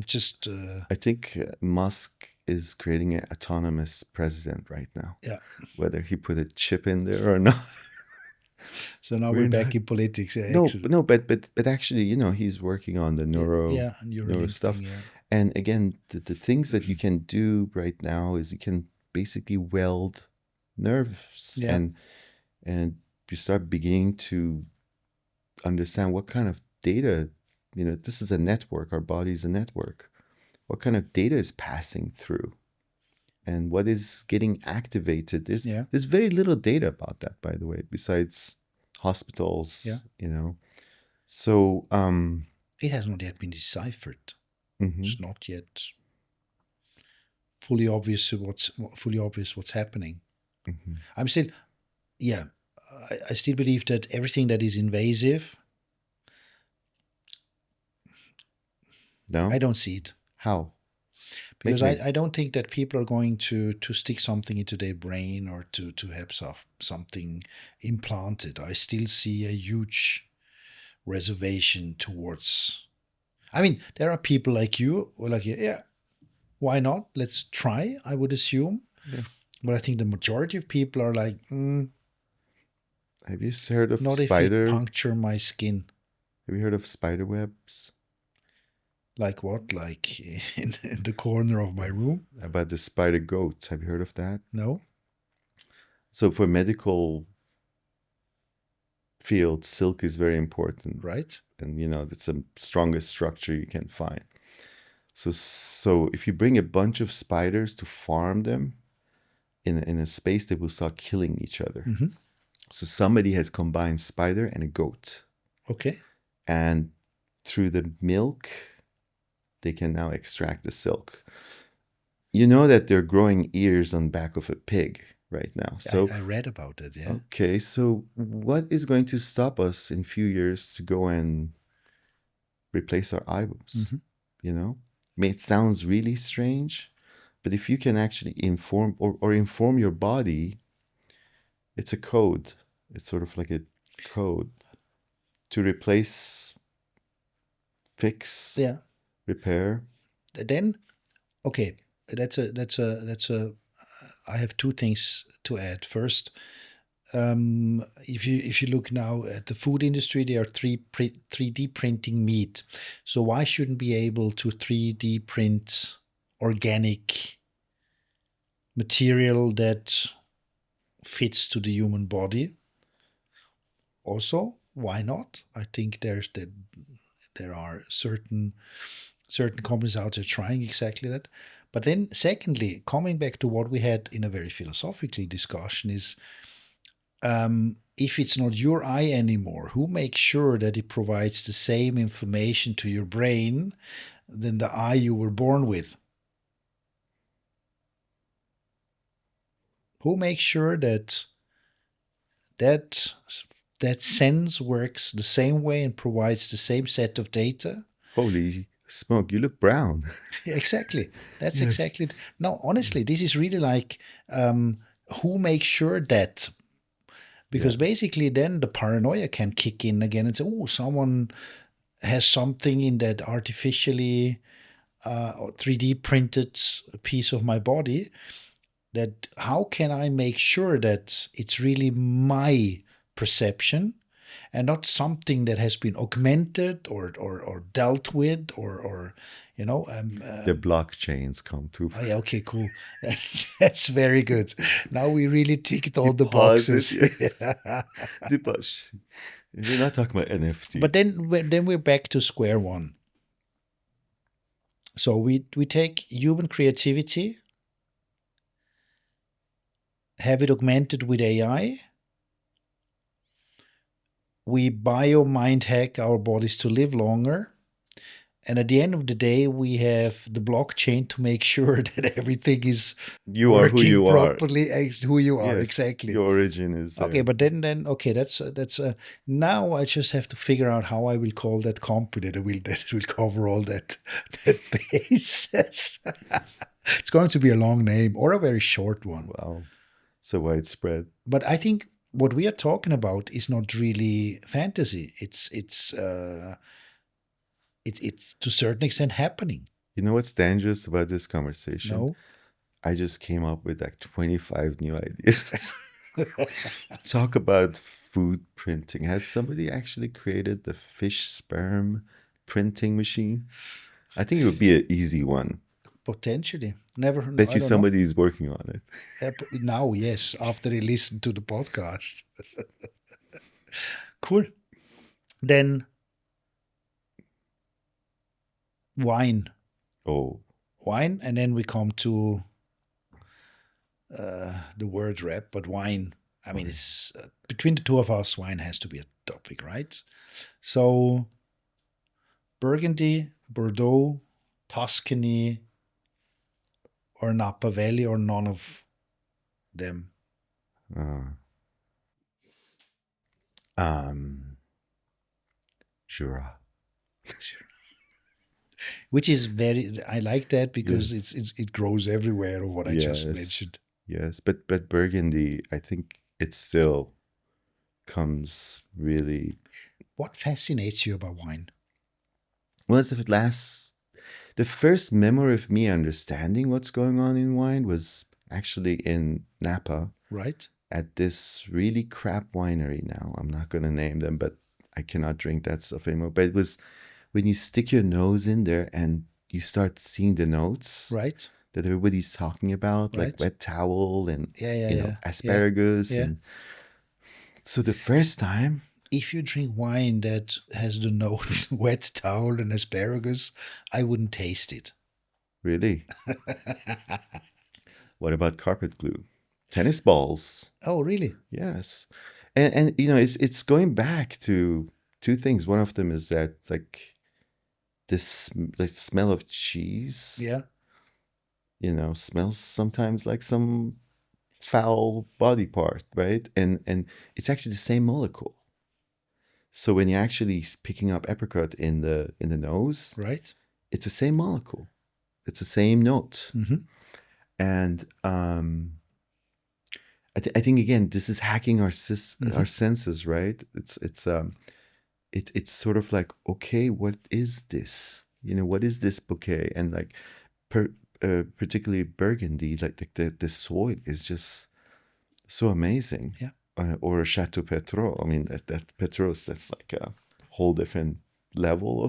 think Musk is creating an autonomous president right now. Yeah. Whether he put a chip in there or not. So now we're back in politics. No, but actually, he's working on the neuro stuff. Thing, yeah. And again, the things that you can do right now is you can basically weld nerves, and you start beginning to understand what kind of data, this is a network. Our body is a network. What kind of data is passing through, and what is getting activated? There's very little data about that, by the way, besides hospitals. So it has not yet been deciphered. It's not yet fully obvious what's happening. Hmm. I'm still, yeah, I still believe that everything that is invasive, No? I don't see it. How? Because Make I don't think that people are going to stick something into their brain or to have something implanted. I still see a huge reservation towards. I mean, there are people like you who are like, yeah, why not? Let's try, I would assume. yeah. But I think the majority of people are like, Have you heard of not if it puncture my skin. Have you heard of spider webs? Like what? Like in the corner of my room? About the spider goats. Have you heard of that? No? So for medical field, silk is very important. Right? And that's the strongest structure you can find. So if you bring a bunch of spiders to farm them in a space, they will start killing each other. Mm-hmm. So somebody has combined spider and a goat. Okay. And through the milk, they can now extract the silk. You know that they're growing ears on back of a pig right now. So I read about it, yeah. okay, so what is going to stop us in a few years to go and replace our eyebrows? Mm-hmm. I mean, it sounds really strange, but if you can actually inform or inform your body, it's a code. It's sort of like a code to replace, fix, Yeah. repair. Then, okay, that's a. I have two things to add. First, if you look now at the food industry, they are 3D printing meat. So why shouldn't be able to 3D print organic material that fits to the human body? Also, why not? I think there are certain companies out there trying exactly that. But then, secondly, coming back to what we had in a very philosophical discussion is, if it's not your eye anymore, who makes sure that it provides the same information to your brain than the eye you were born with? Who makes sure that that that sense works the same way and provides the same set of data? Holy smoke, you look brown. Exactly. That's Yes. exactly. No, honestly, this is really like, who makes sure that? Because basically, then the paranoia can kick in again and say, "Oh, someone has something in that artificially or 3D printed piece of my body. That how can I make sure that it's really my perception and not something that has been augmented or dealt with or The blockchains come to oh yeah, okay, cool. That's very good. Now we really ticked all the deposit. boxes. Yes. Deposit. We're not talking about NFT. But then we're back to square one. So we take human creativity, have it augmented with AI. We bio mind hack our bodies to live longer. And at the end of the day, we have the blockchain to make sure that everything is You are who working you are. properly who you are. Yes, Exactly. your origin is there. Okay, but then okay, that's now I just have to figure out how I will call that company that will cover all that bases. It's going to be a long name or a very short one. Wow, so widespread. But I think what we are talking about is not really fantasy. It's to a certain extent happening. You know what's dangerous about this conversation? No, I just came up with like 25 new ideas. Talk about food printing. Has somebody actually created the fish sperm printing machine? I think it would be an easy one. potentially. Never. Bet I you don't somebody is working on it. know. Now, yes, after they listen to the podcast. Cool. Then wine. Oh, Wine, and then we come to the word rap, but wine. I mean, it's between the two of us, wine has to be a topic, right? So, Burgundy, Bordeaux, Tuscany, or Napa Valley, or none of them? Uh, um, Jura. Which is I like that because Yes. it grows everywhere of what I just Yes. mentioned. Yes. But Burgundy, I think it still comes really What fascinates you about wine? well. The first memory of me understanding what's going on in wine was actually in Napa Right? at this really crap winery. Now I'm not going to name them, but I cannot drink that stuff anymore. But it was when you stick your nose in there and you start seeing the notes Right? that everybody's talking about, like Right? wet towel and Yeah, yeah, yeah, yeah, asparagus. yeah. And so the first time, If you drink wine that has the notes wet towel and asparagus, I wouldn't taste it. really, what about carpet glue? Tennis balls. Oh, really? Yes. And it's going back to two things. One of them is that this like smell of cheese, Yeah, smells sometimes like some foul body part, right? And it's actually the same molecule. So when you're actually picking up apricot in the nose, right. it's the same molecule. It's the same note. Mm-hmm. And I think again, this is hacking our Mm-hmm. our senses, right? It's sort of like, okay, what is this? What is this bouquet? And like per, particularly Burgundy, like the soil is just so amazing. Yeah. Or Chateau Petrol. I mean, that Petros, that's like a whole different level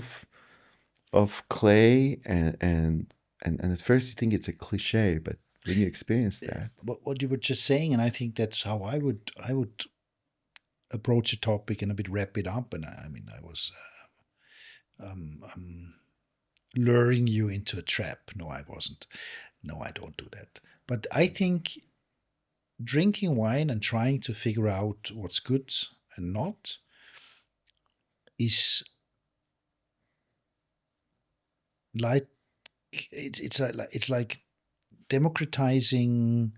of clay, and at first you think it's a cliche, but when you experience that, What you were just saying, and I think that's how I would approach a topic and a bit wrap it up. And I mean, I was luring you into a trap. No, I wasn't. No, I don't do that. But I think drinking wine and trying to figure out what's good and not is like it's like democratizing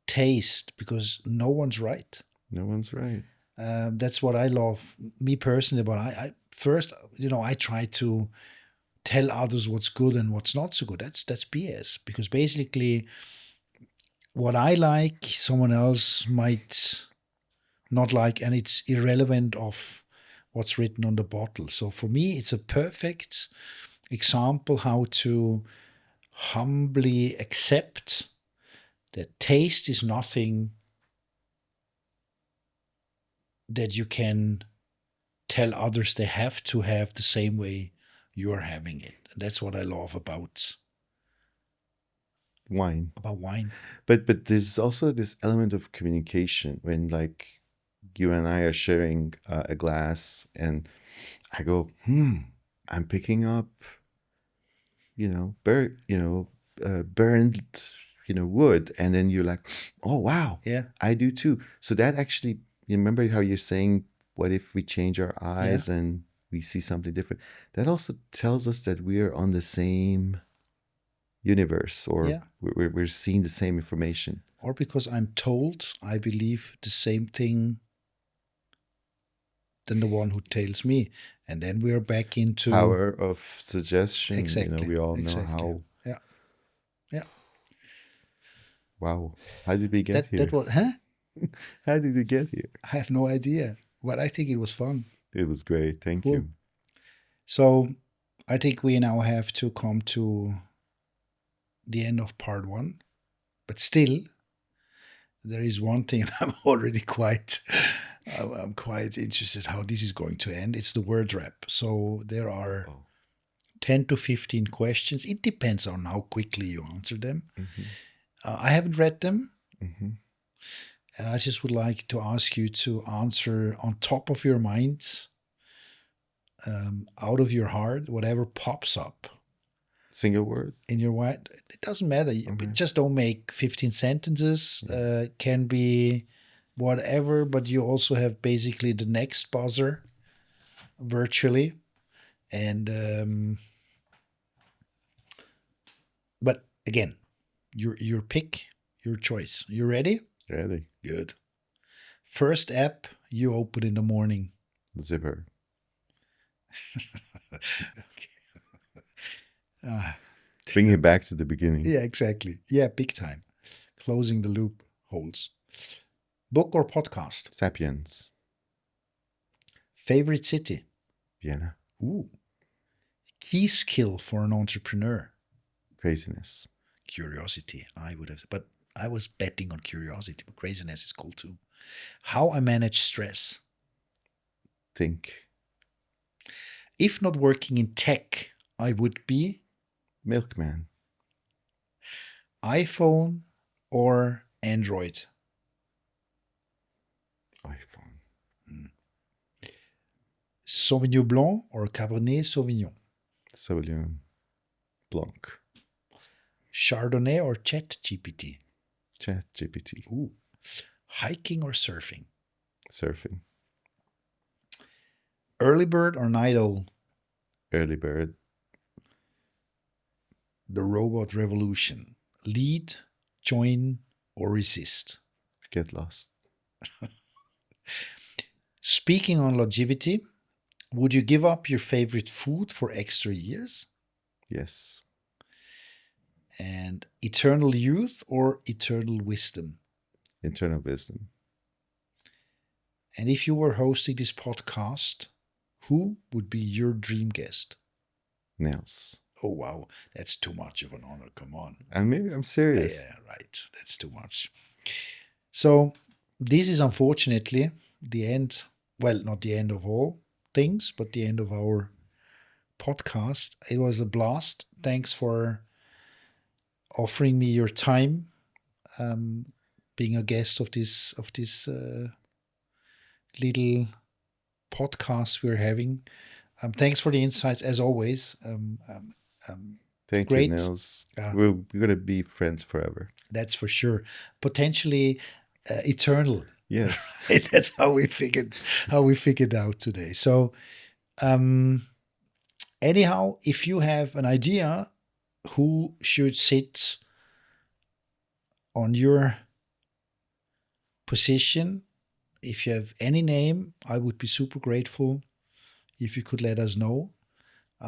taste because no one's right. no one's right. That's what I love, me personally. But I first, I try to tell others what's good and what's not so good. That's BS because basically what I like, someone else might not like, and it's irrelevant of what's written on the bottle. So for me, it's a perfect example how to humbly accept that taste is nothing that you can tell others they have to have the same way you're having it. And that's what I love Wine. about wine. But there's also this element of communication when like you and I are sharing a glass, and I go, I'm picking up, burned, wood, and then you're like, oh wow, Yeah, I do too. So that actually, you remember how you're saying, what if we change our yeah, eyes and we see something different? That also tells us that we are on the same universe, or yeah. we're seeing the same information. Or because I'm told I believe the same thing than the one who tells me. And then we're back into Power of suggestion. exactly, We all know exactly. how. Yeah, yeah. Wow, how did we get That here? was, huh? How did we get here? I have no idea, but I think it was fun. It was great. Thank Cool. you. So I think we now have to come to the end of part one. But still, there is one thing I'm already I'm quite interested how this is going to end. It's the word wrap. So there are Oh. 10 to 15 questions. It depends on how quickly you answer them. Mm-hmm. I haven't read them. Mm-hmm. And I just would like to ask you to answer on top of your mind, out of your heart, whatever pops up Single word. in your mind. It doesn't matter. Okay. Just don't make 15 sentences. Can be whatever, but you also have basically the next buzzer virtually. And but Again, your pick, your choice. You ready? Ready? Good. First app you open in the morning. Zipper. Bring it back to the beginning. Yeah, exactly. Yeah, big time. Closing the loop holes. Book or podcast? Sapiens. Favorite city? Vienna. Ooh. Key skill for an entrepreneur? Craziness. Curiosity, I would have, but I was betting on curiosity, but craziness is cool too. How I manage stress? Think. If not working in tech, I would be Milkman. iPhone or Android? iPhone. Sauvignon Blanc or Cabernet Sauvignon? Sauvignon Blanc. Chardonnay or ChatGPT? ChatGPT. Ooh. Hiking or surfing? Surfing. Early bird or night owl? Early bird. The robot revolution. Lead, join, or resist? Get lost. Speaking on longevity, would you give up your favorite food for extra years? Yes. And eternal youth or eternal wisdom? Internal wisdom. And if you were hosting this podcast, who would be your dream guest? Nails. Oh, wow. That's too much of an honor. Come on. And maybe I'm serious. Yeah, right. That's too much. So this is unfortunately the end. Well, not the end of all things, but the end of our podcast. It was a blast. Thanks for offering me your time, being a guest of this little podcast we're having. Thanks for the insights as always. Thank great. you, Nils. We're going to be friends forever. That's for sure. Potentially eternal. Yes. That's how we figured out today. So anyhow, if you have an idea who should sit on your position, if you have any name, I would be super grateful if you could let us know.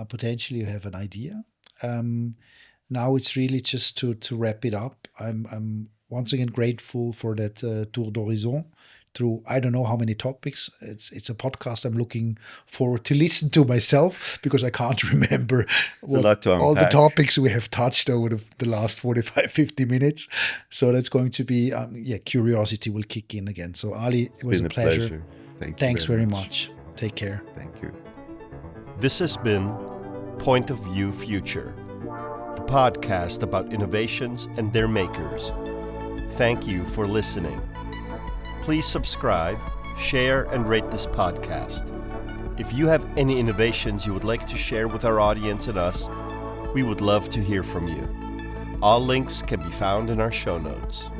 Potentially you have an idea. Now it's really just to wrap it up. I'm once again grateful for that tour d'horizon through I don't know how many topics. It's a podcast I'm looking forward to listen to myself because I can't remember all the topics we have touched over the last 45, 50 minutes. So that's going to be, curiosity will kick in again. So Ali, it was a pleasure. Thanks very much. Take care. Thank you. This has been Point of View Future, the podcast about innovations and their makers. Thank you for listening. Please subscribe, share, and rate this podcast. If you have any innovations you would like to share with our audience and us, we would love to hear from you. All links can be found in our show notes.